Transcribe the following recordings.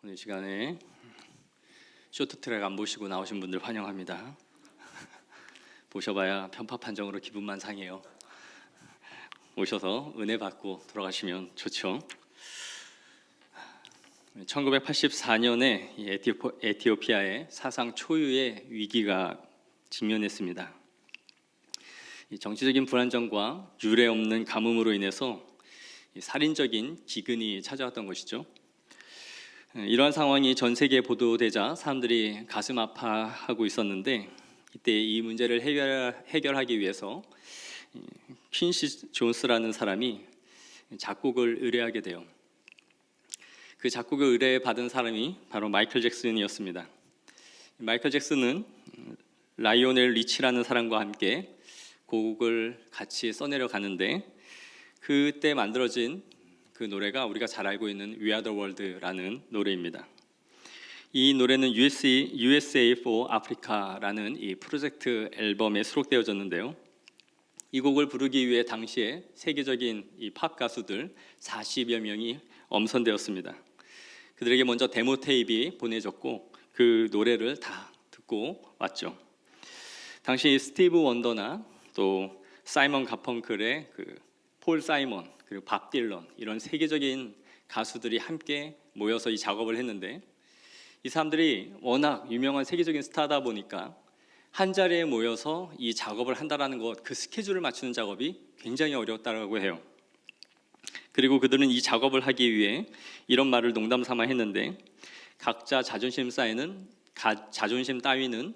오늘 시간에 쇼트트랙 안 보시고 나오신 분들 환영합니다. 보셔봐야 편파 판정으로 기분만 상해요. 오셔서 은혜 받고 돌아가시면 좋죠. 1984년에 에티오피아의 사상 초유의 위기가 직면했습니다. 정치적인 불안정과 유례 없는 가뭄으로 인해서 살인적인 기근이 찾아왔던 것이죠. 이러한 상황이 전 세계에 보도되자 사람들이 가슴 아파하고 있었는데, 이때 이 문제를 해결하기 위해서 퀸시 존스라는 사람이 작곡을 의뢰하게 돼요. 그 작곡을 의뢰받은 사람이 바로 마이클 잭슨이었습니다. 마이클 잭슨은 라이오넬 리치라는 사람과 함께 곡을 같이 써내려 가는데, 그때 만들어진 그 노래가 우리가 잘 알고 있는 We Are The World라는 노래입니다. 이 노래는 USA for Africa라는 이 프로젝트 앨범에 수록되어졌는데요. 이 곡을 부르기 위해 당시에 세계적인 이 팝 가수들 40여 명이 엄선되었습니다. 그들에게 먼저 데모 테이프가 보내졌고 그 노래를 다 듣고 왔죠. 당시 스티브 원더나 또 사이먼 가펑클의 폴 사이먼 그리고 밥 딜런, 이런 세계적인 가수들이 함께 모여서 이 작업을 했는데, 이 사람들이 워낙 유명한 세계적인 스타다 보니까 한 자리에 모여서 이 작업을 한다는 것, 그 스케줄을 맞추는 작업이 굉장히 어려웠다고 해요. 그리고 그들은 이 작업을 하기 위해 이런 말을 농담 삼아 했는데, 각자 자존심 따위는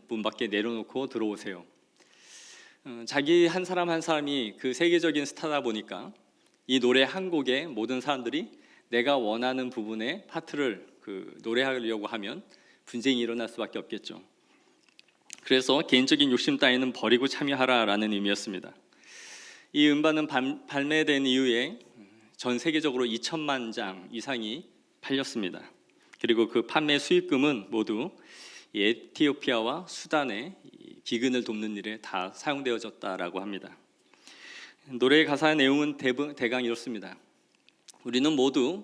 문 밖에 내려놓고 들어오세요. 자기 한 사람 한 사람이 그 세계적인 스타다 보니까 이 노래 한 곡에 모든 사람들이 내가 원하는 부분의 파트를 노래하려고 하면 분쟁이 일어날 수밖에 없겠죠. 그래서 개인적인 욕심 따위는 버리고 참여하라라는 의미였습니다. 이 음반은 발매된 이후에 전 세계적으로 2천만 장 이상이 팔렸습니다. 그리고 그 판매 수익금은 모두 에티오피아와 수단의 기근을 돕는 일에 다 사용되어졌다라고 합니다. 노래의 가사의 내용은 대강 이렇습니다. 우리는 모두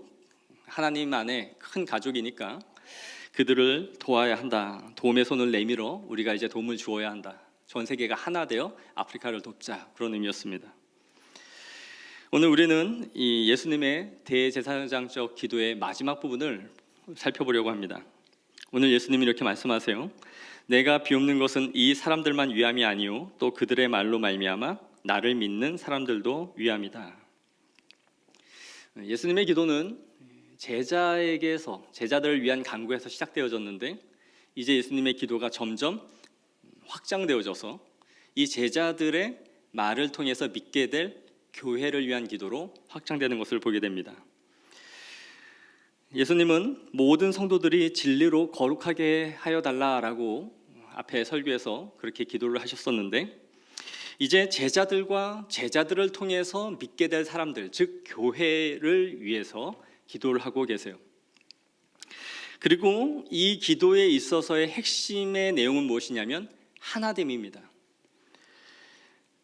하나님 안에 큰 가족이니까 그들을 도와야 한다. 도움의 손을 내밀어 우리가 이제 도움을 주어야 한다. 전 세계가 하나 되어 아프리카를 돕자. 그런 의미였습니다. 오늘 우리는 이 예수님의 대제사장적 기도의 마지막 부분을 살펴보려고 합니다. 오늘 예수님이 이렇게 말씀하세요. 내가 비옵는 것은 이 사람들만 위함이 아니요 또 그들의 말로 말미암아 나를 믿는 사람들도 위함이다. 예수님의 기도는 제자들을 위한 간구에서 시작되어졌는데, 이제 예수님의 기도가 점점 확장되어져서 이 제자들의 말을 통해서 믿게 될 교회를 위한 기도로 확장되는 것을 보게 됩니다. 예수님은 모든 성도들이 진리로 거룩하게 하여 달라라고 앞에 설교에서 그렇게 기도를 하셨었는데, 이제 제자들을 통해서 믿게 될 사람들, 즉 교회를 위해서 기도를 하고 계세요. 그리고 이 기도에 있어서의 핵심의 내용은 무엇이냐면 하나됨입니다.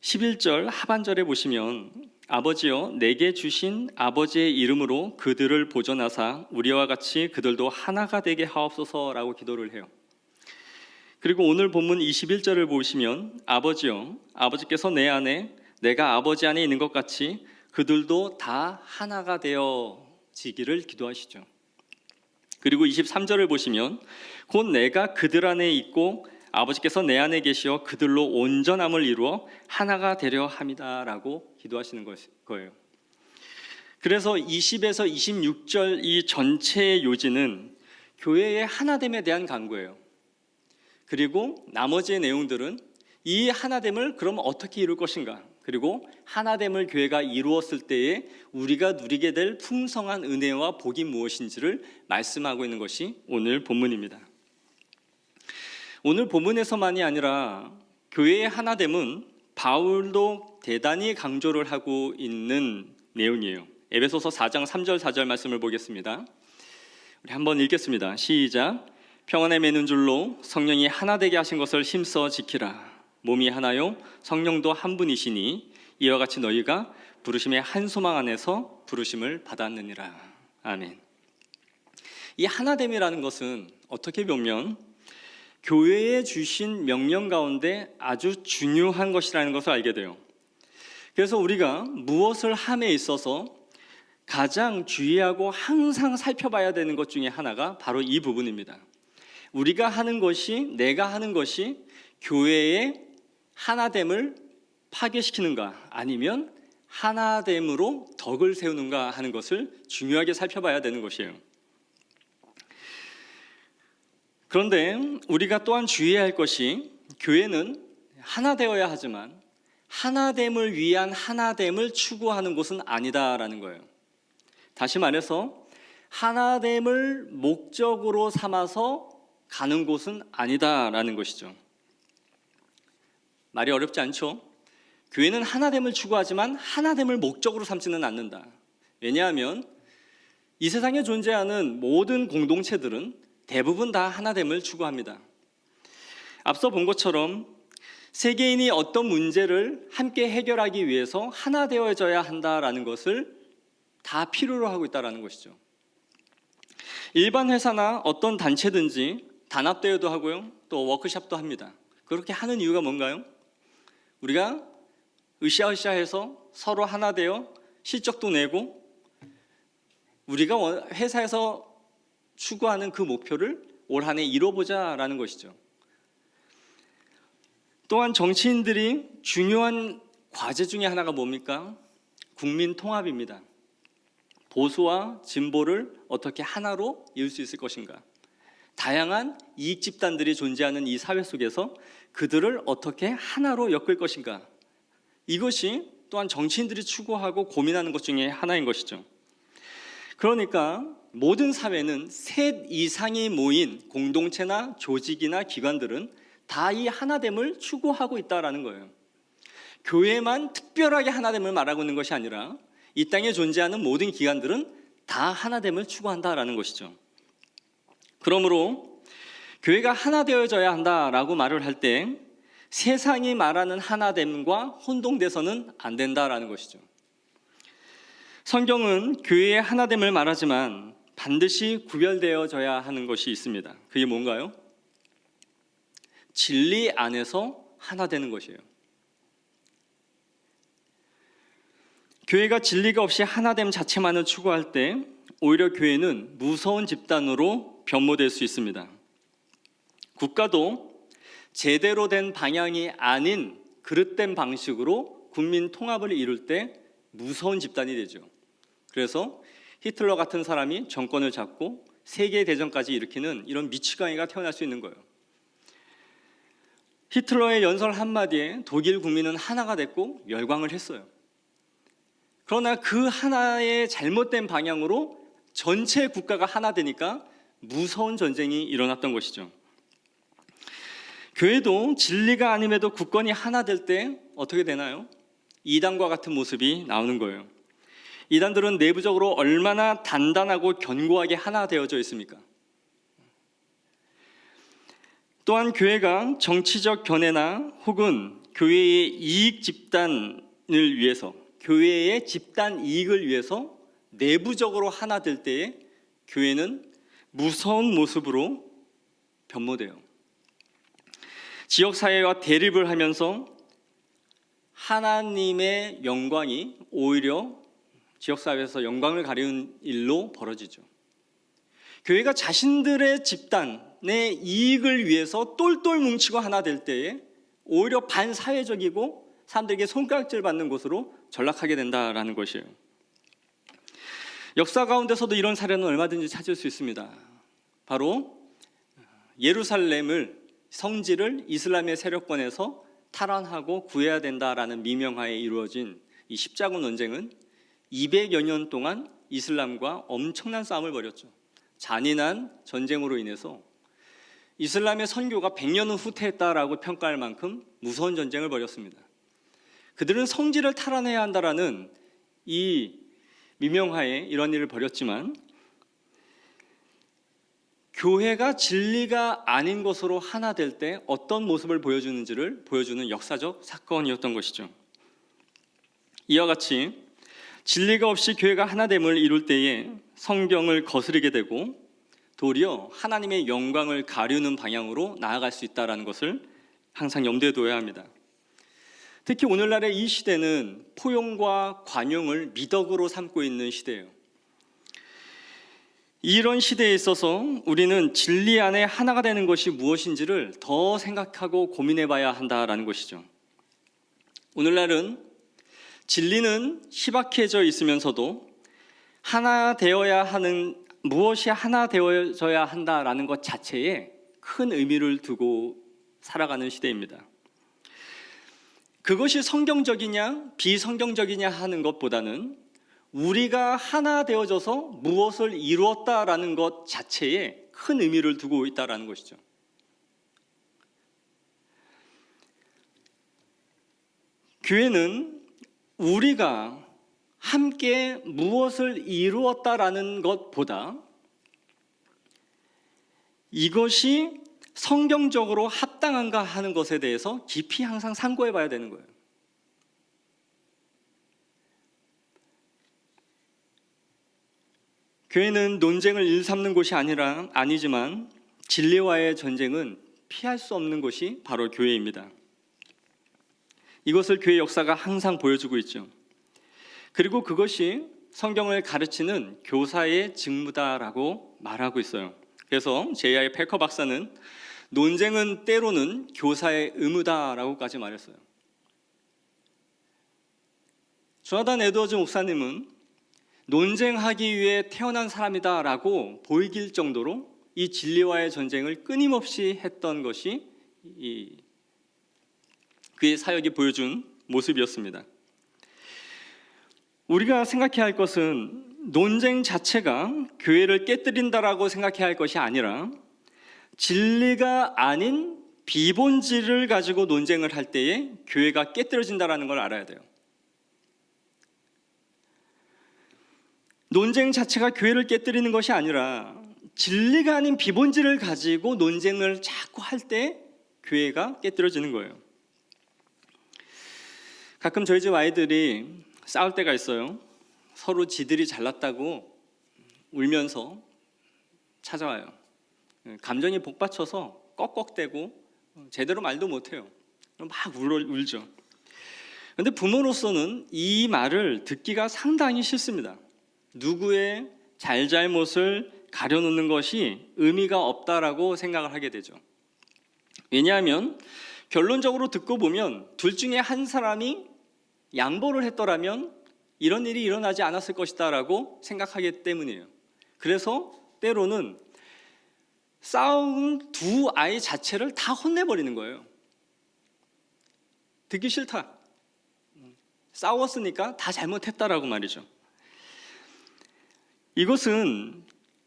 11절 하반절에 보시면 아버지여 내게 주신 아버지의 이름으로 그들을 보존하사 우리와 같이 그들도 하나가 되게 하옵소서라고 기도를 해요. 그리고 오늘 본문 21절을 보시면 아버지여 아버지께서 내 안에 내가 아버지 안에 있는 것 같이 그들도 다 하나가 되어지기를 기도하시죠. 그리고 23절을 보시면 곧 내가 그들 안에 있고 아버지께서 내 안에 계시어 그들로 온전함을 이루어 하나가 되려 함이다라고 기도하시는 거예요. 그래서 20에서 26절 이 전체의 요지는 교회의 하나됨에 대한 간구예요. 그리고 나머지의 내용들은 이 하나됨을 그럼 어떻게 이룰 것인가, 그리고 하나됨을 교회가 이루었을 때에 우리가 누리게 될 풍성한 은혜와 복이 무엇인지를 말씀하고 있는 것이 오늘 본문입니다. 오늘 본문에서만이 아니라 교회의 하나됨은 바울도 대단히 강조를 하고 있는 내용이에요. 에베소서 4장 3절 4절 말씀을 보겠습니다. 우리 한번 읽겠습니다. 시작. 평안에 매는 줄로 성령이 하나 되게 하신 것을 힘써 지키라. 몸이 하나요 성령도 한 분이시니 이와 같이 너희가 부르심의 한 소망 안에서 부르심을 받았느니라. 아멘. 이 하나됨이라는 것은 어떻게 보면 교회에 주신 명령 가운데 아주 중요한 것이라는 것을 알게 돼요. 그래서 우리가 무엇을 함에 있어서 가장 주의하고 항상 살펴봐야 되는 것 중에 하나가 바로 이 부분입니다. 우리가 하는 것이, 내가 하는 것이 교회의 하나됨을 파괴시키는가, 아니면 하나됨으로 덕을 세우는가 하는 것을 중요하게 살펴봐야 되는 것이에요. 그런데 우리가 또한 주의해야 할 것이, 교회는 하나 되어야 하지만 하나됨을 위한 하나됨을 추구하는 곳은 아니다라는 거예요. 다시 말해서 하나됨을 목적으로 삼아서 가는 곳은 아니다라는 것이죠. 말이 어렵지 않죠? 교회는 하나됨을 추구하지만 하나됨을 목적으로 삼지는 않는다. 왜냐하면 이 세상에 존재하는 모든 공동체들은 대부분 다 하나됨을 추구합니다. 앞서 본 것처럼 세계인이 어떤 문제를 함께 해결하기 위해서 하나 되어져야 한다라는 것을 다 필요로 하고 있다는 것이죠. 일반 회사나 어떤 단체든지 단합대회도 하고요, 또 워크숍도 합니다. 그렇게 하는 이유가 뭔가요? 우리가 으쌰으쌰해서 서로 하나 되어 실적도 내고 우리가 회사에서 추구하는 그 목표를 올 한 해 이뤄보자라는 것이죠. 또한 정치인들이 중요한 과제 중에 하나가 뭡니까? 국민 통합입니다. 보수와 진보를 어떻게 하나로 이을 수 있을 것인가? 다양한 이익 집단들이 존재하는 이 사회 속에서 그들을 어떻게 하나로 엮을 것인가? 이것이 또한 정치인들이 추구하고 고민하는 것 중에 하나인 것이죠. 그러니까 모든 사회는 셋 이상이 모인 공동체나 조직이나 기관들은 다 이 하나됨을 추구하고 있다는 거예요. 교회만 특별하게 하나됨을 말하고 있는 것이 아니라 이 땅에 존재하는 모든 기관들은 다 하나됨을 추구한다라는 것이죠. 그러므로 교회가 하나 되어져야 한다라고 말을 할 때 세상이 말하는 하나됨과 혼동돼서는 안 된다라는 것이죠. 성경은 교회의 하나됨을 말하지만 반드시 구별되어져야 하는 것이 있습니다. 그게 뭔가요? 진리 안에서 하나 되는 것이에요. 교회가 진리가 없이 하나됨 자체만을 추구할 때 오히려 교회는 무서운 집단으로 변모될 수 있습니다. 국가도 제대로 된 방향이 아닌 그릇된 방식으로 국민 통합을 이룰 때 무서운 집단이 되죠. 그래서 히틀러 같은 사람이 정권을 잡고 세계대전까지 일으키는 이런 미치광이가 태어날 수 있는 거예요. 히틀러의 연설 한마디에 독일 국민은 하나가 됐고 열광을 했어요. 그러나 그 하나의 잘못된 방향으로 전체 국가가 하나 되니까 무서운 전쟁이 일어났던 것이죠. 교회도 진리가 아님에도 국권이 하나 될 때 어떻게 되나요? 이단과 같은 모습이 나오는 거예요. 이단들은 내부적으로 얼마나 단단하고 견고하게 하나 되어져 있습니까? 또한 교회가 정치적 견해나 혹은 교회의 이익 집단을 위해서, 교회의 집단 이익을 위해서 내부적으로 하나 될 때에 교회는 무서운 모습으로 변모돼요. 지역사회와 대립을 하면서 하나님의 영광이 오히려 지역사회에서 영광을 가리는 일로 벌어지죠. 교회가 자신들의 집단의 이익을 위해서 똘똘 뭉치고 하나 될 때에 오히려 반사회적이고 사람들에게 손가락질 받는 곳으로 전락하게 된다는 것이에요. 역사 가운데서도 이런 사례는 얼마든지 찾을 수 있습니다. 바로 예루살렘을, 성지를 이슬람의 세력권에서 탈환하고 구해야 된다라는 미명하에 이루어진 이 십자군 논쟁은 200여 년 동안 이슬람과 엄청난 싸움을 벌였죠. 잔인한 전쟁으로 인해서 이슬람의 선교가 100년은 후퇴했다라고 평가할 만큼 무서운 전쟁을 벌였습니다. 그들은 성지를 탈환해야 한다라는 이 미명하에 이런 일을 벌였지만 교회가 진리가 아닌 것으로 하나 될 때 어떤 모습을 보여주는지를 보여주는 역사적 사건이었던 것이죠. 이와 같이 진리가 없이 교회가 하나됨을 이룰 때에 성경을 거스르게 되고 도리어 하나님의 영광을 가르는 방향으로 나아갈 수 있다는 것을 항상 염두에 둬야 합니다. 특히 오늘날의 이 시대는 포용과 관용을 미덕으로 삼고 있는 시대예요. 이런 시대에 있어서 우리는 진리 안에 하나가 되는 것이 무엇인지를 더 생각하고 고민해 봐야 한다는 것이죠. 오늘날은 진리는 희박해져 있으면서도 하나 되어야 하는, 무엇이 하나 되어져야 한다라는 것 자체에 큰 의미를 두고 살아가는 시대입니다. 그것이 성경적이냐 비성경적이냐 하는 것보다는 우리가 하나 되어져서 무엇을 이루었다라는 것 자체에 큰 의미를 두고 있다는 것이죠. 교회는 우리가 함께 무엇을 이루었다라는 것보다 이것이 성경적으로 합당한가 하는 것에 대해서 깊이 항상 상고해 봐야 되는 거예요. 교회는 논쟁을 일삼는 곳이 아니지만 진리와의 전쟁은 피할 수 없는 곳이 바로 교회입니다. 이것을 교회 역사가 항상 보여주고 있죠. 그리고 그것이 성경을 가르치는 교사의 직무다라고 말하고 있어요. 그래서 J.I. 패커 박사는 논쟁은 때로는 교사의 의무다라고까지 말했어요. 조나단 에드워즈 목사님은 논쟁하기 위해 태어난 사람이다라고 보이길 정도로 이 진리와의 전쟁을 끊임없이 했던 것이 그의 사역이 보여준 모습이었습니다. 우리가 생각해야 할 것은 논쟁 자체가 교회를 깨뜨린다라고 생각해야 할 것이 아니라 진리가 아닌 비본질을 가지고 논쟁을 할 때에 교회가 깨뜨려진다는 걸 알아야 돼요. 논쟁 자체가 교회를 깨뜨리는 것이 아니라 진리가 아닌 비본질을 가지고 논쟁을 자꾸 할 때 교회가 깨뜨려지는 거예요. 가끔 저희 집 아이들이 싸울 때가 있어요. 서로 지들이 잘났다고 울면서 찾아와요. 감정이 복받쳐서 꺽꺽대고 제대로 말도 못해요. 막 울죠. 그런데 부모로서는 이 말을 듣기가 상당히 싫습니다. 누구의 잘잘못을 가려놓는 것이 의미가 없다라고 생각을 하게 되죠. 왜냐하면 결론적으로 듣고 보면 둘 중에 한 사람이 양보를 했더라면 이런 일이 일어나지 않았을 것이다 라고 생각하기 때문이에요. 그래서 때로는 싸운 두 아이 자체를 다 혼내버리는 거예요. 듣기 싫다. 싸웠으니까 다 잘못했다라고 말이죠. 이것은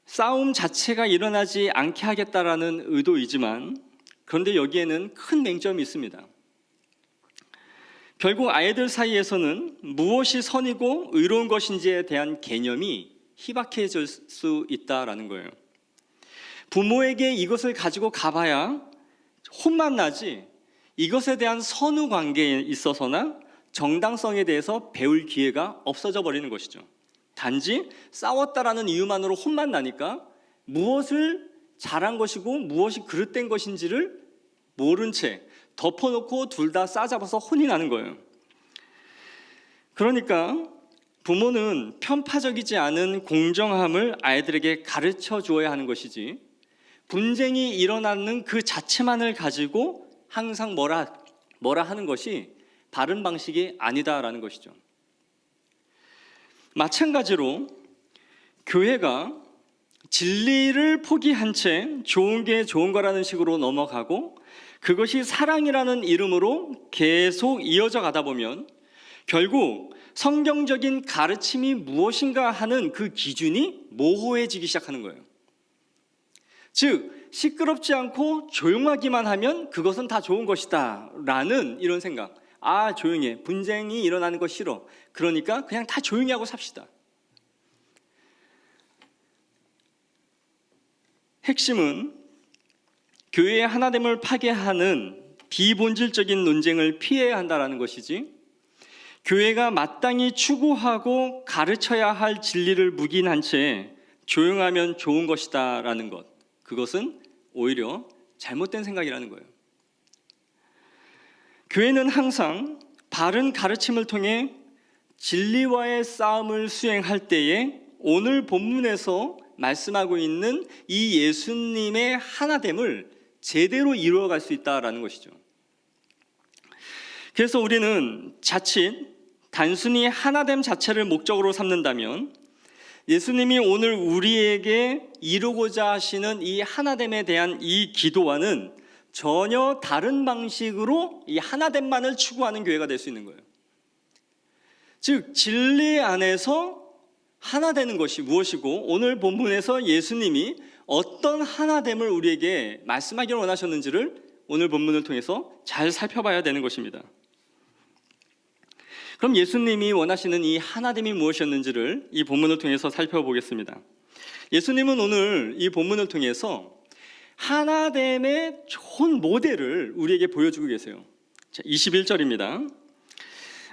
싸움 자체가 일어나지 않게 하겠다라는 의도이지만 그런데 여기에는 큰 맹점이 있습니다. 결국 아이들 사이에서는 무엇이 선이고 의로운 것인지에 대한 개념이 희박해질 수 있다라는 거예요. 부모에게 이것을 가지고 가봐야 혼만 나지 이것에 대한 선후 관계에 있어서나 정당성에 대해서 배울 기회가 없어져 버리는 것이죠. 단지 싸웠다라는 이유만으로 혼만 나니까 무엇을 잘한 것이고 무엇이 그릇된 것인지를 모른 채 덮어놓고 둘 다 싸잡아서 혼이 나는 거예요. 그러니까 부모는 편파적이지 않은 공정함을 아이들에게 가르쳐 주어야 하는 것이지 분쟁이 일어나는 그 자체만을 가지고 항상 뭐라 하는 것이 바른 방식이 아니다라는 것이죠. 마찬가지로 교회가 진리를 포기한 채 좋은 게 좋은 거라는 식으로 넘어가고 그것이 사랑이라는 이름으로 계속 이어져 가다 보면 결국 성경적인 가르침이 무엇인가 하는 그 기준이 모호해지기 시작하는 거예요. 즉 시끄럽지 않고 조용하기만 하면 그것은 다 좋은 것이다 라는 이런 생각. 아 조용해, 분쟁이 일어나는 거 싫어, 그러니까 그냥 다 조용히 하고 삽시다. 핵심은 교회의 하나됨을 파괴하는 비본질적인 논쟁을 피해야 한다는 것이지 교회가 마땅히 추구하고 가르쳐야 할 진리를 묵인한 채 조용하면 좋은 것이다라는 것, 그것은 오히려 잘못된 생각이라는 거예요. 교회는 항상 바른 가르침을 통해 진리와의 싸움을 수행할 때에 오늘 본문에서 말씀하고 있는 이 예수님의 하나됨을 제대로 이루어갈 수 있다라는 것이죠. 그래서 우리는 자칫 단순히 하나됨 자체를 목적으로 삼는다면 예수님이 오늘 우리에게 이루고자 하시는 이 하나됨에 대한 이 기도와는 전혀 다른 방식으로 이 하나됨만을 추구하는 교회가 될 수 있는 거예요. 즉 진리 안에서 하나 되는 것이 무엇이고 오늘 본문에서 예수님이 어떤 하나됨을 우리에게 말씀하기를 원하셨는지를 오늘 본문을 통해서 잘 살펴봐야 되는 것입니다. 그럼 예수님이 원하시는 이 하나됨이 무엇이었는지를 이 본문을 통해서 살펴보겠습니다. 예수님은 오늘 이 본문을 통해서 하나됨의 좋은 모델을 우리에게 보여주고 계세요. 21절입니다.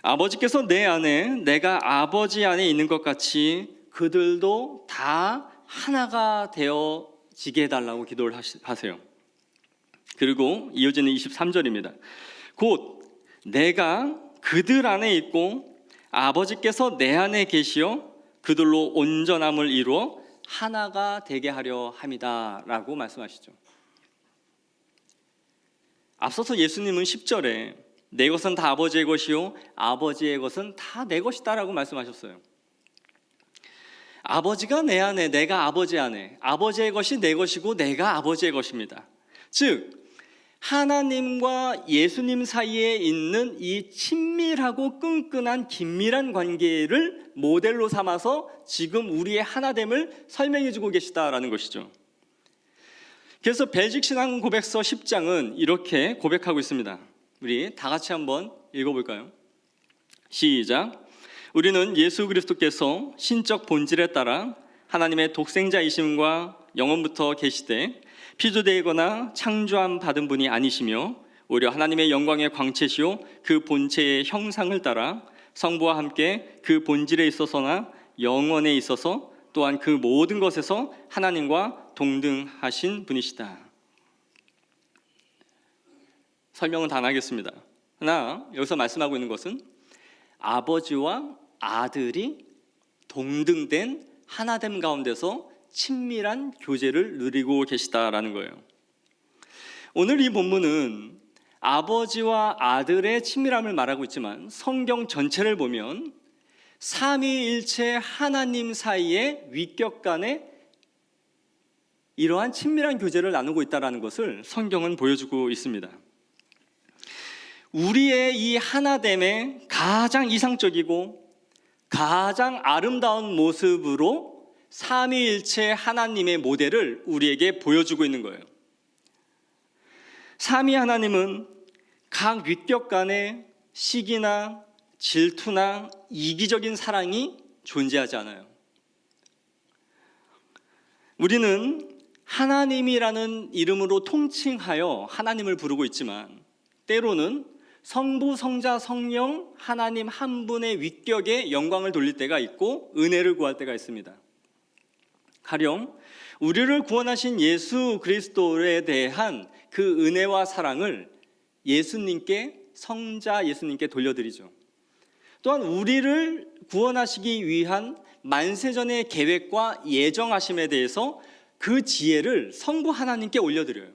아버지께서 내 안에 내가 아버지 안에 있는 것 같이 그들도 다 하나가 되어지게 해달라고 기도를 하세요. 그리고 이어지는 23절입니다. 곧 내가 그들 안에 있고 아버지께서 내 안에 계시어 그들로 온전함을 이루어 하나가 되게 하려 함이다 라고 말씀하시죠. 앞서서 예수님은 10절에 내 것은 다 아버지의 것이요 아버지의 것은 다 내 것이다 라고 말씀하셨어요. 아버지가 내 안에, 내가 아버지 안에, 아버지의 것이 내 것이고 내가 아버지의 것입니다. 즉 하나님과 예수님 사이에 있는 이 친밀하고 끈끈한 긴밀한 관계를 모델로 삼아서 지금 우리의 하나됨을 설명해 주고 계시다라는 것이죠. 그래서 벨직 신앙 고백서 10장은 이렇게 고백하고 있습니다. 우리 다 같이 한번 읽어볼까요? 시작. 우리는 예수 그리스도께서 신적 본질에 따라 하나님의 독생자이심과 영원부터 계시되 피조되거나 창조함 받은 분이 아니시며 오히려 하나님의 영광의 광채시요 그 본체의 형상을 따라 성부와 함께 그 본질에 있어서나 영원에 있어서 또한 그 모든 것에서 하나님과 동등하신 분이시다. 설명은 다 하겠습니다. 하나, 여기서 말씀하고 있는 것은 아버지와 아들이 동등된 하나됨 가운데서 친밀한 교제를 누리고 계시다라는 거예요. 오늘 이 본문은 아버지와 아들의 친밀함을 말하고 있지만 성경 전체를 보면 삼위일체 하나님 사이의 위격 간에 이러한 친밀한 교제를 나누고 있다는 것을 성경은 보여주고 있습니다. 우리의 이 하나됨의 가장 이상적이고 가장 아름다운 모습으로 삼위일체 하나님의 모델을 우리에게 보여주고 있는 거예요. 삼위 하나님은 각 위격 간에 시기나 질투나 이기적인 사랑이 존재하지 않아요. 우리는 하나님이라는 이름으로 통칭하여 하나님을 부르고 있지만 때로는 성부, 성자, 성령 하나님 한 분의 위격에 영광을 돌릴 때가 있고 은혜를 구할 때가 있습니다. 가령 우리를 구원하신 예수 그리스도에 대한 그 은혜와 사랑을 예수님께, 성자 예수님께 돌려드리죠. 또한 우리를 구원하시기 위한 만세전의 계획과 예정하심에 대해서 그 지혜를 성부 하나님께 올려드려요.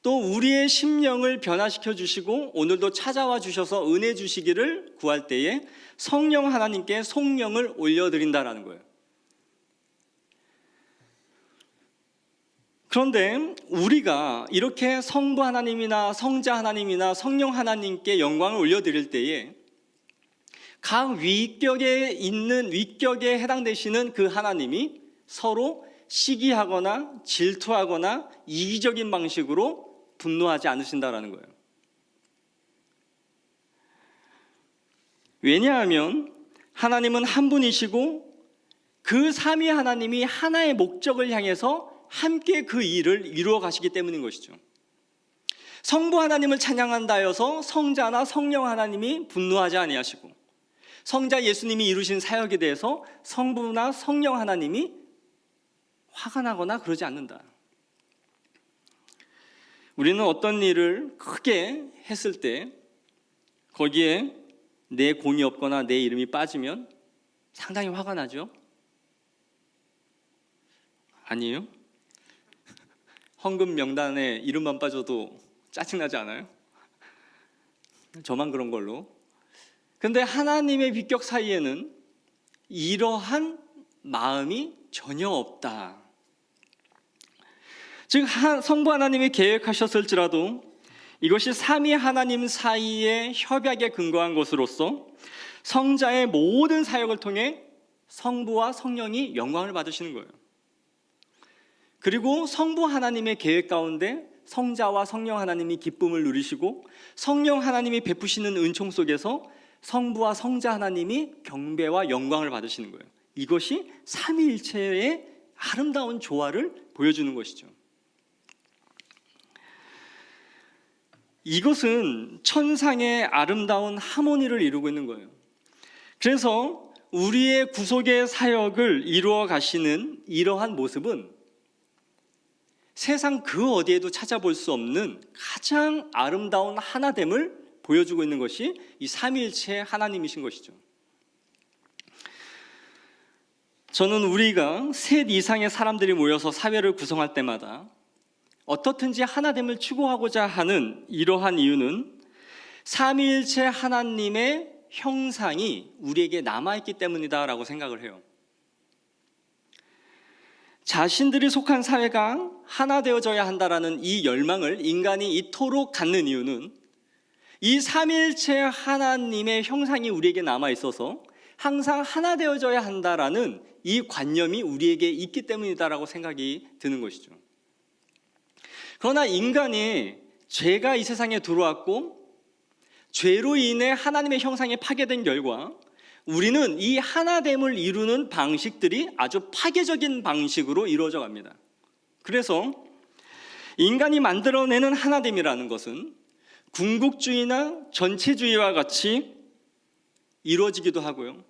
또 우리의 심령을 변화시켜 주시고 오늘도 찾아와 주셔서 은혜 주시기를 구할 때에 성령 하나님께 송영을 올려드린다라는 거예요. 그런데 우리가 이렇게 성부 하나님이나 성자 하나님이나 성령 하나님께 영광을 올려드릴 때에 각 위격에 있는 위격에 해당되시는 그 하나님이 서로 시기하거나 질투하거나 이기적인 방식으로 분노하지 않으신다라는 거예요. 왜냐하면 하나님은 한 분이시고 그 삼위 하나님이 하나의 목적을 향해서 함께 그 일을 이루어 가시기 때문인 것이죠. 성부 하나님을 찬양한다 하여서 성자나 성령 하나님이 분노하지 아니하시고 성자 예수님이 이루신 사역에 대해서 성부나 성령 하나님이 화가 나거나 그러지 않는다. 우리는 어떤 일을 크게 했을 때 거기에 내 공이 없거나 내 이름이 빠지면 상당히 화가 나죠? 아니에요? 헌금 명단에 이름만 빠져도 짜증나지 않아요? 저만 그런 걸로. 근데 하나님의 비격 사이에는 이러한 마음이 전혀 없다. 즉 성부 하나님이 계획하셨을지라도 이것이 삼위 하나님 사이의 협약에 근거한 것으로서 성자의 모든 사역을 통해 성부와 성령이 영광을 받으시는 거예요. 그리고 성부 하나님의 계획 가운데 성자와 성령 하나님이 기쁨을 누리시고 성령 하나님이 베푸시는 은총 속에서 성부와 성자 하나님이 경배와 영광을 받으시는 거예요. 이것이 삼위일체의 아름다운 조화를 보여주는 것이죠. 이것은 천상의 아름다운 하모니를 이루고 있는 거예요. 그래서 우리의 구속의 사역을 이루어 가시는 이러한 모습은 세상 그 어디에도 찾아볼 수 없는 가장 아름다운 하나됨을 보여주고 있는 것이 이 삼위일체 하나님이신 것이죠. 저는 우리가 셋 이상의 사람들이 모여서 사회를 구성할 때마다 어떻든지 하나됨을 추구하고자 하는 이러한 이유는 삼위일체 하나님의 형상이 우리에게 남아있기 때문이다라고 생각을 해요. 자신들이 속한 사회가 하나 되어져야 한다라는 이 열망을 인간이 이토록 갖는 이유는 이 삼위일체 하나님의 형상이 우리에게 남아있어서 항상 하나 되어져야 한다라는 이 관념이 우리에게 있기 때문이다라고 생각이 드는 것이죠. 그러나 인간이 죄가 이 세상에 들어왔고 죄로 인해 하나님의 형상이 파괴된 결과 우리는 이 하나됨을 이루는 방식들이 아주 파괴적인 방식으로 이루어져 갑니다. 그래서 인간이 만들어내는 하나됨이라는 것은 궁극주의나 전체주의와 같이 이루어지기도 하고요.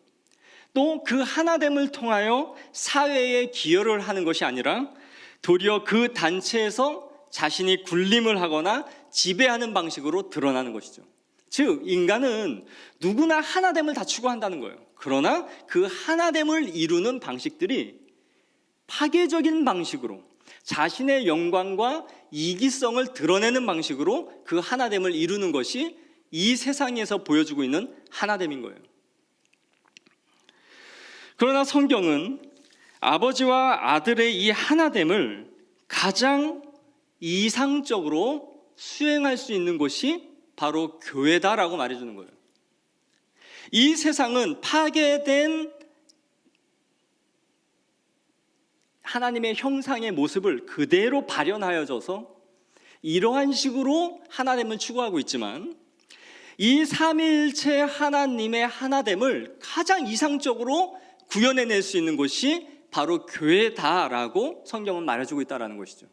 또 그 하나됨을 통하여 사회에 기여를 하는 것이 아니라 도리어 그 단체에서 자신이 군림을 하거나 지배하는 방식으로 드러나는 것이죠. 즉 인간은 누구나 하나됨을 다 추구한다는 거예요. 그러나 그 하나됨을 이루는 방식들이 파괴적인 방식으로 자신의 영광과 이기성을 드러내는 방식으로 그 하나됨을 이루는 것이 이 세상에서 보여주고 있는 하나됨인 거예요. 그러나 성경은 아버지와 아들의 이 하나됨을 가장 이상적으로 수행할 수 있는 곳이 바로 교회다라고 말해주는 거예요. 이 세상은 파괴된 하나님의 형상의 모습을 그대로 발현하여져서 이러한 식으로 하나됨을 추구하고 있지만 이 삼위일체 하나님의 하나됨을 가장 이상적으로 구현해낼 수 있는 곳이 바로 교회다라고 성경은 말해주고 있다는 것이죠.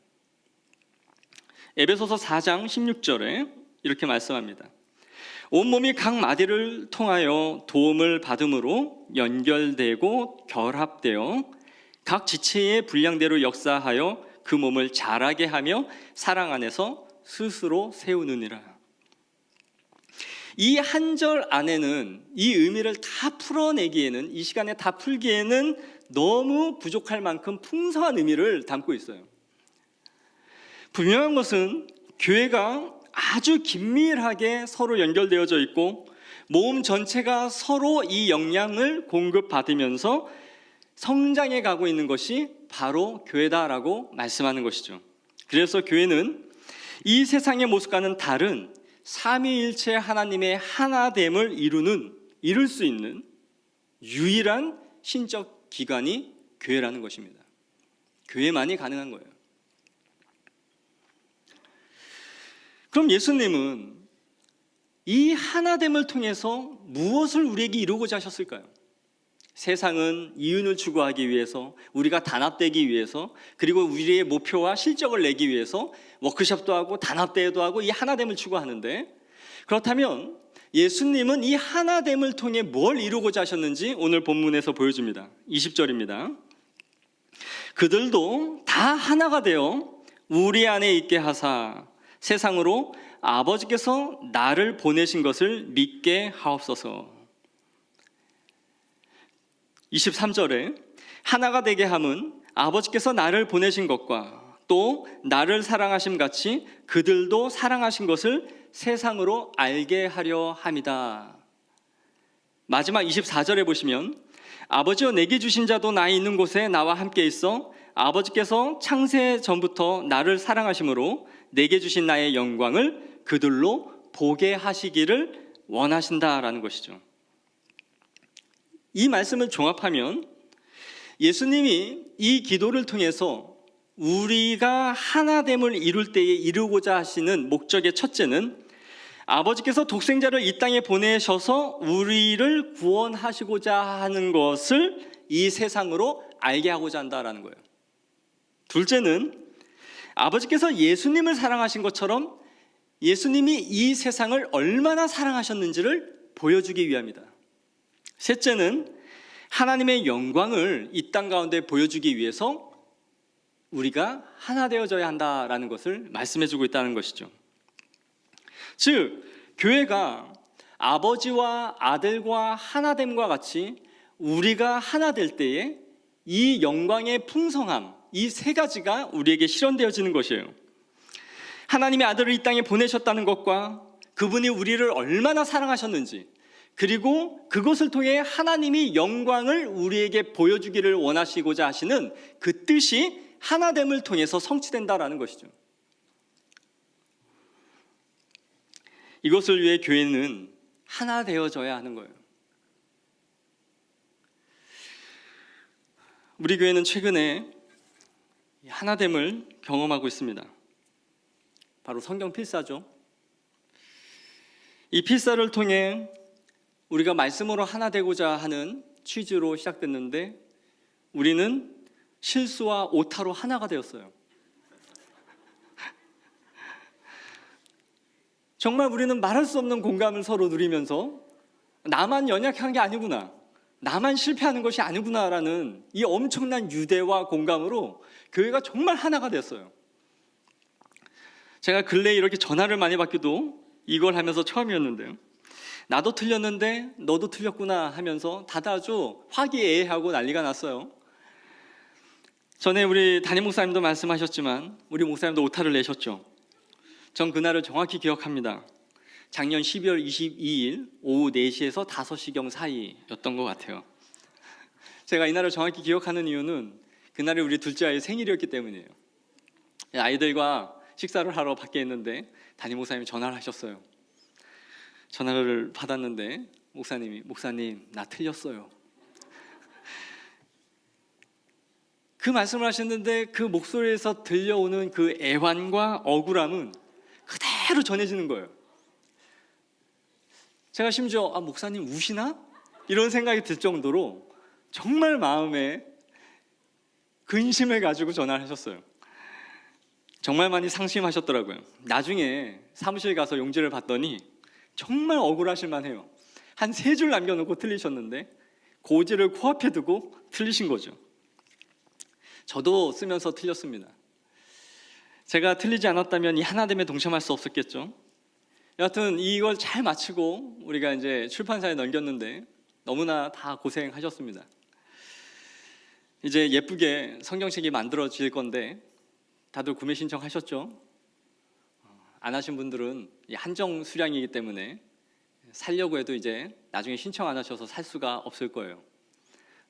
에베소서 4장 16절에 이렇게 말씀합니다. 온몸이 각 마디를 통하여 도움을 받음으로 연결되고 결합되어 각 지체의 분량대로 역사하여 그 몸을 자라게 하며 사랑 안에서 스스로 세우느니라. 이 한 절 안에는 이 의미를 다 풀어내기에는, 이 시간에 다 풀기에는 너무 부족할 만큼 풍성한 의미를 담고 있어요. 분명한 것은 교회가 아주 긴밀하게 서로 연결되어져 있고 몸 전체가 서로 이 영향을 공급받으면서 성장해 가고 있는 것이 바로 교회다라고 말씀하는 것이죠. 그래서 교회는 이 세상의 모습과는 다른 삼위일체 하나님의 하나됨을 이룰 수 있는 유일한 신적 기관이 교회라는 것입니다. 교회만이 가능한 거예요. 그럼 예수님은 이 하나됨을 통해서 무엇을 우리에게 이루고자 하셨을까요? 세상은 이윤을 추구하기 위해서, 우리가 단합되기 위해서, 그리고 우리의 목표와 실적을 내기 위해서 워크숍도 하고 단합대회도 하고 이 하나됨을 추구하는데, 그렇다면 예수님은 이 하나됨을 통해 뭘 이루고자 하셨는지 오늘 본문에서 보여줍니다. 20절입니다. 그들도 다 하나가 되어 우리 안에 있게 하사 세상으로 아버지께서 나를 보내신 것을 믿게 하옵소서. 23절에 하나가 되게 함은 아버지께서 나를 보내신 것과 또 나를 사랑하심 같이 그들도 사랑하신 것을 세상으로 알게 하려 함이다. 마지막 24절에 보시면 아버지여 내게 주신 자도 나 있는 곳에 나와 함께 있어 아버지께서 창세 전부터 나를 사랑하심으로 내게 주신 나의 영광을 그들로 보게 하시기를 원하신다라는 것이죠. 이 말씀을 종합하면 예수님이 이 기도를 통해서 우리가 하나됨을 이룰 때에 이루고자 하시는 목적의 첫째는 아버지께서 독생자를 이 땅에 보내셔서 우리를 구원하시고자 하는 것을 이 세상으로 알게 하고자 한다라는 거예요. 둘째는 아버지께서 예수님을 사랑하신 것처럼 예수님이 이 세상을 얼마나 사랑하셨는지를 보여주기 위함이다. 셋째는 하나님의 영광을 이 땅 가운데 보여주기 위해서 우리가 하나 되어져야 한다라는 것을 말씀해주고 있다는 것이죠. 즉 교회가 아버지와 아들과 하나됨과 같이 우리가 하나 될 때에 이 영광의 풍성함, 이 세 가지가 우리에게 실현되어지는 것이에요. 하나님의 아들을 이 땅에 보내셨다는 것과 그분이 우리를 얼마나 사랑하셨는지, 그리고 그것을 통해 하나님이 영광을 우리에게 보여주기를 원하시고자 하시는 그 뜻이 하나됨을 통해서 성취된다라는 것이죠. 이것을 위해 교회는 하나 되어져야 하는 거예요. 우리 교회는 최근에 하나됨을 경험하고 있습니다. 바로 성경 필사죠. 이 필사를 통해 우리가 말씀으로 하나 되고자 하는 취지로 시작됐는데 우리는 실수와 오타로 하나가 되었어요. 정말 우리는 말할 수 없는 공감을 서로 누리면서 나만 연약한 게 아니구나, 나만 실패하는 것이 아니구나라는 이 엄청난 유대와 공감으로 교회가 정말 하나가 됐어요. 제가 근래에 이렇게 전화를 많이 받기도 이걸 하면서 처음이었는데요. 나도 틀렸는데 너도 틀렸구나 하면서 다들 아주 화기애애하고 난리가 났어요. 전에 우리 담임 목사님도 말씀하셨지만 우리 목사님도 오타를 내셨죠. 전 그날을 정확히 기억합니다. 작년 12월 22일 오후 4시에서 5시경 사이였던 것 같아요. 제가 이날을 정확히 기억하는 이유는 그날이 우리 둘째 아이의 생일이었기 때문이에요. 아이들과 식사를 하러 밖에 있는데 담임 목사님이 전화를 하셨어요. 전화를 받았는데 목사님 나 틀렸어요. 그 말씀을 하셨는데 그 목소리에서 들려오는 그 애환과 억울함은 그대로 전해지는 거예요. 제가 심지어 목사님 우시나? 이런 생각이 들 정도로 정말 마음에 근심을 가지고 전화를 하셨어요. 정말 많이 상심하셨더라고요. 나중에 사무실 가서 용지를 봤더니 정말 억울하실 만해요. 한 3줄 남겨놓고 틀리셨는데 고지를 코앞에 두고 틀리신 거죠. 저도 쓰면서 틀렸습니다. 제가 틀리지 않았다면 이 하나됨에 동참할 수 없었겠죠. 여하튼 이걸 잘 마치고 우리가 이제 출판사에 넘겼는데 너무나 다 고생하셨습니다. 이제 예쁘게 성경책이 만들어질 건데 다들 구매 신청하셨죠? 안 하신 분들은 한정 수량이기 때문에 살려고 해도 이제 나중에 신청 안 하셔서 살 수가 없을 거예요.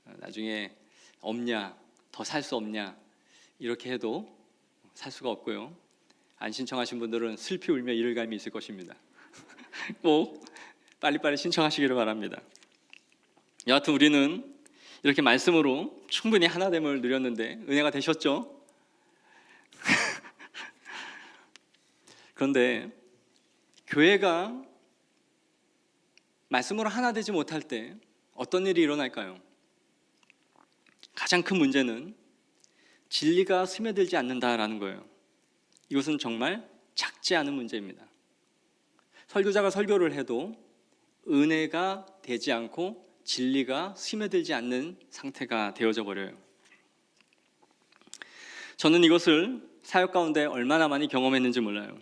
나중에 없냐, 더 살 수 없냐 이렇게 해도 살 수가 없고요. 안 신청하신 분들은 슬피 울며 이를 감이 있을 것입니다. 꼭 빨리빨리 신청하시기를 바랍니다. 여하튼 우리는 이렇게 말씀으로 충분히 하나됨을 누렸는데 은혜가 되셨죠? 그런데 교회가 말씀으로 하나 되지 못할 때 어떤 일이 일어날까요? 가장 큰 문제는 진리가 스며들지 않는다라는 거예요. 이것은 정말 작지 않은 문제입니다. 설교자가 설교를 해도 은혜가 되지 않고 진리가 스며들지 않는 상태가 되어져 버려요. 저는 이것을 사역 가운데 얼마나 많이 경험했는지 몰라요.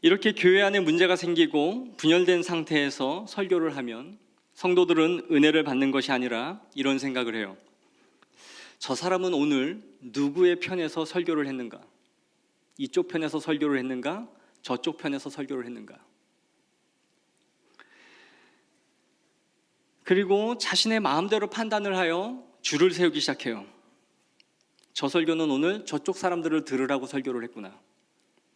이렇게 교회 안에 문제가 생기고 분열된 상태에서 설교를 하면 성도들은 은혜를 받는 것이 아니라 이런 생각을 해요. 저 사람은 오늘 누구의 편에서 설교를 했는가? 이쪽 편에서 설교를 했는가? 저쪽 편에서 설교를 했는가? 그리고 자신의 마음대로 판단을 하여 줄을 세우기 시작해요. 저 설교는 오늘 저쪽 사람들을 들으라고 설교를 했구나.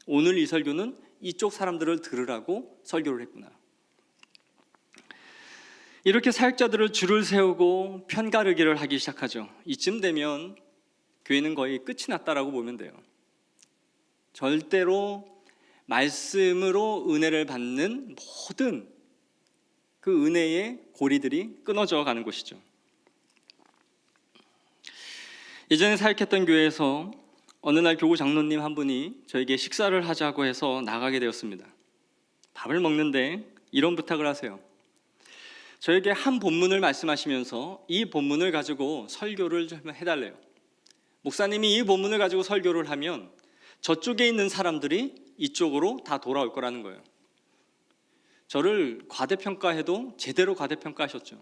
오늘 이 설교는 이쪽 사람들을 들으라고 설교를 했구나. 이렇게 사역자들을 줄을 세우고 편가르기를 하기 시작하죠. 이쯤 되면 교회는 거의 끝이 났다라고 보면 돼요. 절대로 말씀으로 은혜를 받는 모든 그 은혜의 고리들이 끊어져 가는 것이죠. 예전에 사역했던 교회에서 어느 날 교구 장로님 한 분이 저에게 식사를 하자고 해서 나가게 되었습니다. 밥을 먹는데 이런 부탁을 하세요. 저에게 한 본문을 말씀하시면서 이 본문을 가지고 설교를 좀 해달래요. 목사님이 이 본문을 가지고 설교를 하면 저쪽에 있는 사람들이 이쪽으로 다 돌아올 거라는 거예요. 저를 과대평가해도 제대로 과대평가하셨죠.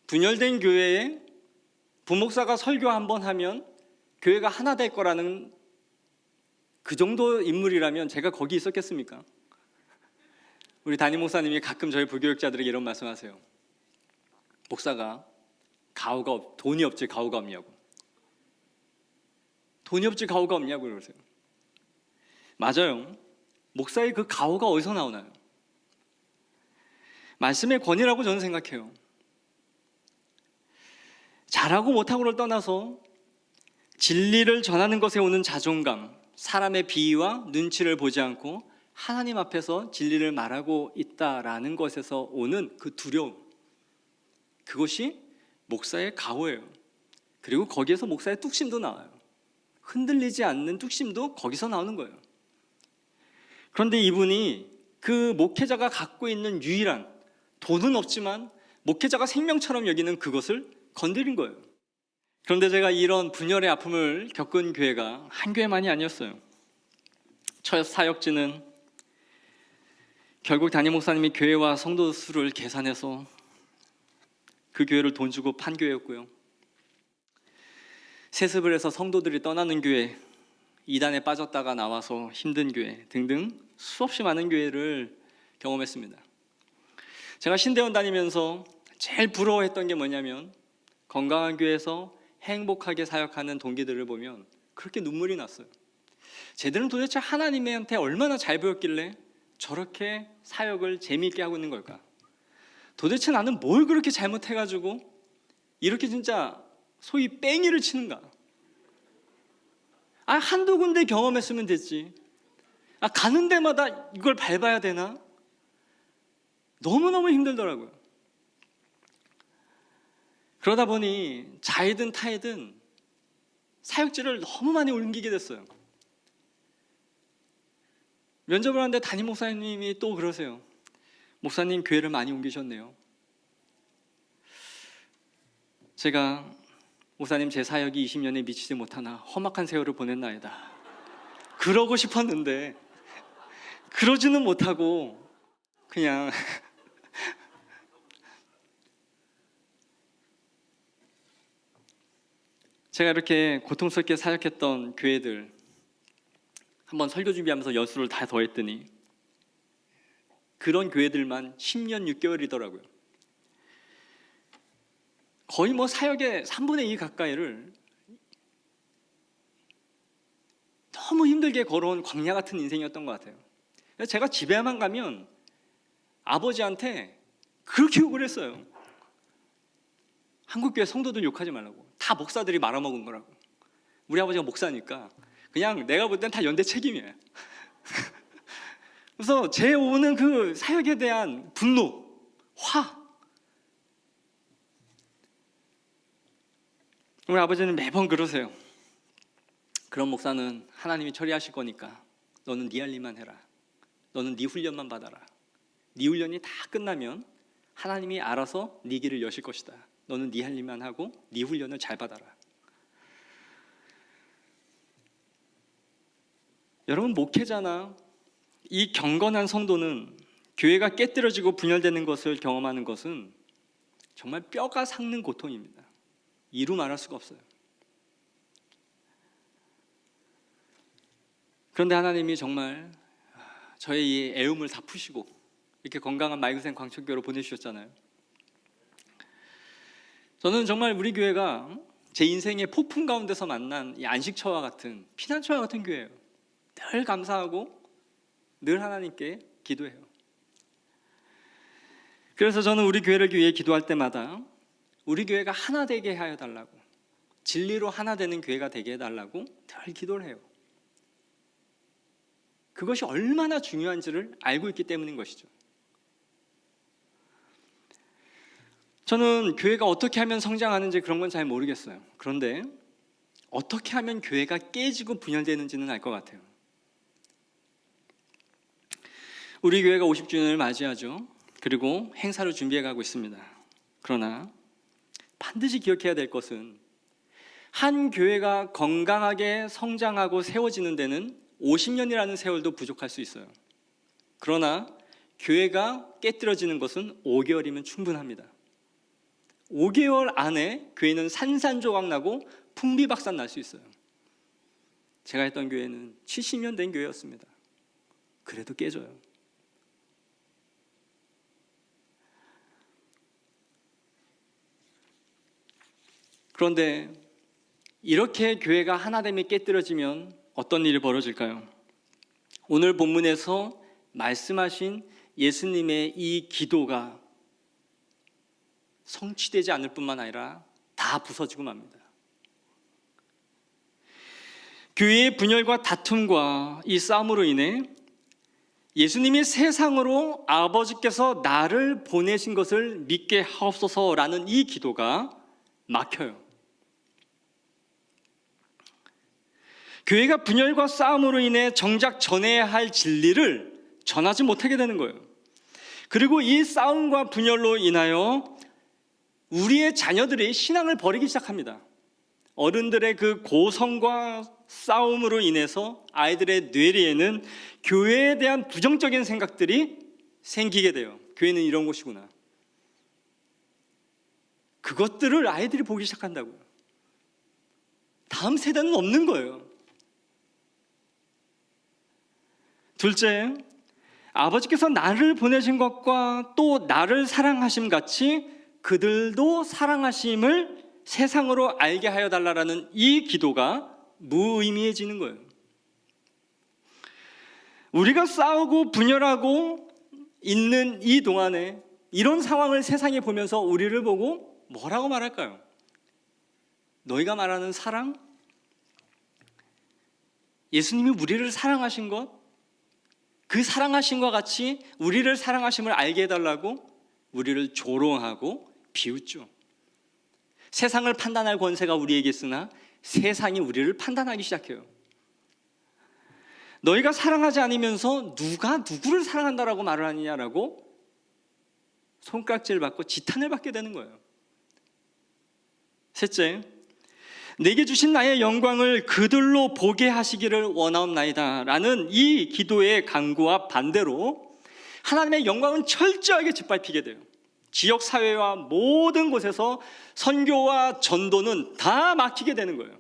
분열된 교회에 부목사가 설교 한번 하면 교회가 하나 될 거라는 그 정도 인물이라면 제가 거기 있었겠습니까? 우리 담임 목사님이 가끔 저희 부교육자들에게 이런 말씀하세요. 목사가 돈이 없지 가오가 없냐고. 돈이 없지 가오가 없냐고 그러세요. 맞아요. 목사의 그 가오가 어디서 나오나요? 말씀의 권위라고 저는 생각해요. 잘하고 못하고를 떠나서 진리를 전하는 것에 오는 자존감, 사람의 비위와 눈치를 보지 않고 하나님 앞에서 진리를 말하고 있다라는 것에서 오는 그 두려움, 그것이 목사의 가오예요. 그리고 거기에서 목사의 뚝심도 나와요. 흔들리지 않는 뚝심도 거기서 나오는 거예요. 그런데 이분이 그 목회자가 갖고 있는 유일한, 돈은 없지만 목회자가 생명처럼 여기는 그것을 건드린 거예요. 그런데 제가 이런 분열의 아픔을 겪은 교회가 한 교회만이 아니었어요. 첫 사역지는 결국 담임 목사님이 교회와 성도 수를 계산해서 그 교회를 돈 주고 판 교회였고요. 세습을 해서 성도들이 떠나는 교회, 이단에 빠졌다가 나와서 힘든 교회 등등 수없이 많은 교회를 경험했습니다. 제가 신대원 다니면서 제일 부러워했던 게 뭐냐면 건강한 교회에서 행복하게 사역하는 동기들을 보면 그렇게 눈물이 났어요. 쟤들은 도대체 하나님한테 얼마나 잘 배웠길래 저렇게 사역을 재미있게 하고 있는 걸까? 도대체 나는 뭘 그렇게 잘못해가지고 이렇게 진짜 소위 뺑이를 치는가? 한두 군데 경험했으면 됐지. 가는 데마다 이걸 밟아야 되나? 너무너무 힘들더라고요. 그러다 보니 자이든 타이든 사역지를 너무 많이 옮기게 됐어요. 면접을 하는데 담임 목사님이 또 그러세요. 목사님 교회를 많이 옮기셨네요. 제가 목사님 제 사역이 20년에 미치지 못하나 험악한 세월을 보냈나이다. 그러고 싶었는데 그러지는 못하고 그냥 제가 이렇게 고통스럽게 사역했던 교회들 한번 설교 준비하면서 연수를 다 더했더니 그런 교회들만 10년 6개월이더라고요. 거의 사역의 3분의 2 가까이를 너무 힘들게 걸어온 광야 같은 인생이었던 것 같아요. 제가 집에만 가면 아버지한테 그렇게 욕을 했어요. 한국교회 성도들 욕하지 말라고. 다 목사들이 말아먹은 거라고. 우리 아버지가 목사니까 그냥 내가 볼 땐 다 연대 책임이에요. 그래서 제 오는 그 사역에 대한 분노, 화. 우리 아버지는 매번 그러세요. 그런 목사는 하나님이 처리하실 거니까 너는 네 할 일만 해라. 너는 네 훈련만 받아라. 네 훈련이 다 끝나면 하나님이 알아서 네 길을 여실 것이다. 너는 네 할 일만 하고 네 훈련을 잘 받아라. 여러분, 목회자나 이 경건한 성도는 교회가 깨뜨려지고 분열되는 것을 경험하는 것은 정말 뼈가 삭는 고통입니다. 이루 말할 수가 없어요. 그런데 하나님이 정말 저의 이 애움을 다 푸시고 이렇게 건강한 말그생 광천교회로 보내주셨잖아요. 저는 정말 우리 교회가 제 인생의 폭풍 가운데서 만난 이 안식처와 같은, 피난처와 같은 교회예요. 늘 감사하고 늘 하나님께 기도해요. 그래서 저는 우리 교회를 위해 기도할 때마다 우리 교회가 하나 되게 하여 달라고, 진리로 하나 되는 교회가 되게 해달라고 늘 기도를 해요. 그것이 얼마나 중요한지를 알고 있기 때문인 것이죠. 저는 교회가 어떻게 하면 성장하는지 그런 건 잘 모르겠어요. 그런데 어떻게 하면 교회가 깨지고 분열되는지는 알 것 같아요. 우리 교회가 50주년을 맞이하죠. 그리고 행사를 준비해가고 있습니다. 그러나 반드시 기억해야 될 것은 한 교회가 건강하게 성장하고 세워지는 데는 50년이라는 세월도 부족할 수 있어요. 그러나 교회가 깨뜨려지는 것은 5개월이면 충분합니다. 5개월 안에 교회는 산산조각 나고 풍비박산 날 수 있어요. 제가 했던 교회는 70년 된 교회였습니다. 그래도 깨져요. 그런데 이렇게 교회가 하나됨이 깨뜨려지면 어떤 일이 벌어질까요? 오늘 본문에서 말씀하신 예수님의 이 기도가 성취되지 않을 뿐만 아니라 다 부서지고 맙니다. 교회의 분열과 다툼과 이 싸움으로 인해 예수님이 세상으로 아버지께서 나를 보내신 것을 믿게 하옵소서라는 이 기도가 막혀요. 교회가 분열과 싸움으로 인해 정작 전해야 할 진리를 전하지 못하게 되는 거예요. 그리고 이 싸움과 분열로 인하여 우리의 자녀들이 신앙을 버리기 시작합니다. 어른들의 그 고성과 싸움으로 인해서 아이들의 뇌리에는 교회에 대한 부정적인 생각들이 생기게 돼요. 교회는 이런 곳이구나. 그것들을 아이들이 보기 시작한다고요. 다음 세대는 없는 거예요. 둘째, 아버지께서 나를 보내신 것과 또 나를 사랑하심 같이 그들도 사랑하심을 세상으로 알게 하여 달라라는 이 기도가 무의미해지는 거예요. 우리가 싸우고 분열하고 있는 이 동안에 이런 상황을 세상에 보면서 우리를 보고 뭐라고 말할까요? 너희가 말하는 사랑? 예수님이 우리를 사랑하신 것? 그 사랑하심과 같이 우리를 사랑하심을 알게 해달라고 우리를 조롱하고 비웃죠. 세상을 판단할 권세가 우리에게 있으나 세상이 우리를 판단하기 시작해요. 너희가 사랑하지 않으면서 누가 누구를 사랑한다라고 말을 하느냐라고 손가락질을 받고 지탄을 받게 되는 거예요. 셋째, 내게 주신 나의 영광을 그들로 보게 하시기를 원하옵나이다 라는 이 기도의 간구와 반대로 하나님의 영광은 철저하게 짓밟히게 돼요. 지역사회와 모든 곳에서 선교와 전도는 다 막히게 되는 거예요.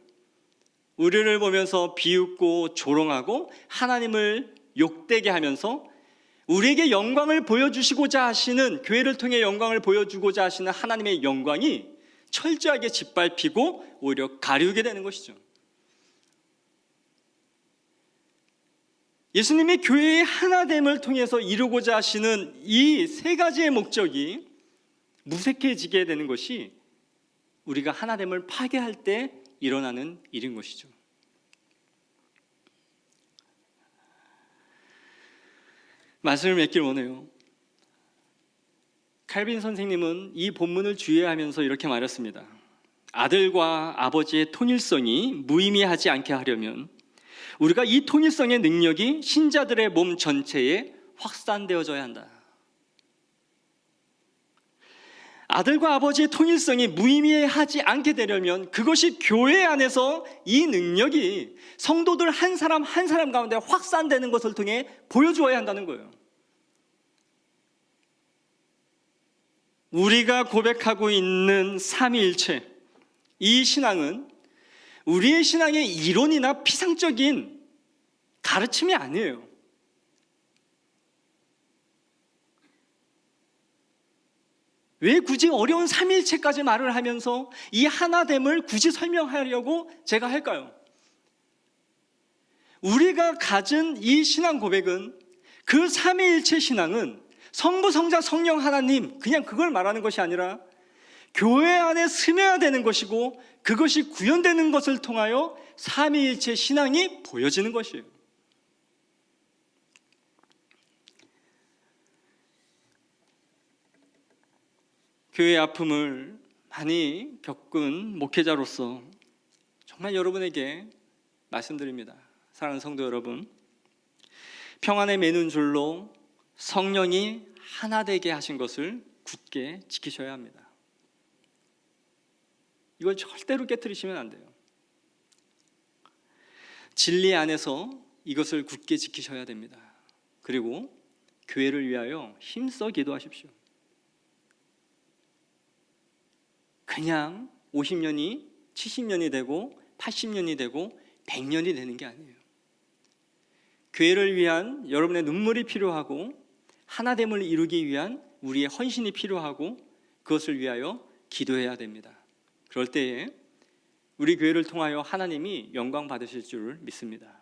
우리를 보면서 비웃고 조롱하고 하나님을 욕되게 하면서 우리에게 영광을 보여주시고자 하시는, 교회를 통해 영광을 보여주고자 하시는 하나님의 영광이 철저하게 짓밟히고 오히려 가리우게 되는 것이죠. 예수님이 교회의 하나됨을 통해서 이루고자 하시는 이 세 가지의 목적이 무색해지게 되는 것이 우리가 하나됨을 파괴할 때 일어나는 일인 것이죠. 말씀을 맺길 원해요. 칼빈 선생님은 이 본문을 주의하면서 이렇게 말했습니다. 아들과 아버지의 통일성이 무의미하지 않게 하려면 우리가 이 통일성의 능력이 신자들의 몸 전체에 확산되어져야 한다. 아들과 아버지의 통일성이 무의미하지 않게 되려면 그것이 교회 안에서 이 능력이 성도들 한 사람 한 사람 가운데 확산되는 것을 통해 보여주어야 한다는 거예요. 우리가 고백하고 있는 삼위일체, 이 신앙은 우리의 신앙의 이론이나 피상적인 가르침이 아니에요. 왜 굳이 어려운 삼위일체까지 말을 하면서 이 하나됨을 굳이 설명하려고 제가 할까요? 우리가 가진 이 신앙 고백은, 그 삼위일체 신앙은 성부, 성자, 성령 하나님, 그냥 그걸 말하는 것이 아니라 교회 안에 스며야 되는 것이고, 그것이 구현되는 것을 통하여 삼위일체 신앙이 보여지는 것이에요. 교회의 아픔을 많이 겪은 목회자로서 정말 여러분에게 말씀드립니다. 사랑하는 성도 여러분, 평안에 매는 줄로 성령이 하나 되게 하신 것을 굳게 지키셔야 합니다. 이걸 절대로 깨트리시면 안 돼요. 진리 안에서 이것을 굳게 지키셔야 됩니다. 그리고 교회를 위하여 힘써 기도하십시오. 그냥 50년이 70년이 되고 80년이 되고 100년이 되는 게 아니에요. 교회를 위한 여러분의 눈물이 필요하고, 하나됨을 이루기 위한 우리의 헌신이 필요하고, 그것을 위하여 기도해야 됩니다. 그럴 때에 우리 교회를 통하여 하나님이 영광 받으실 줄을 믿습니다.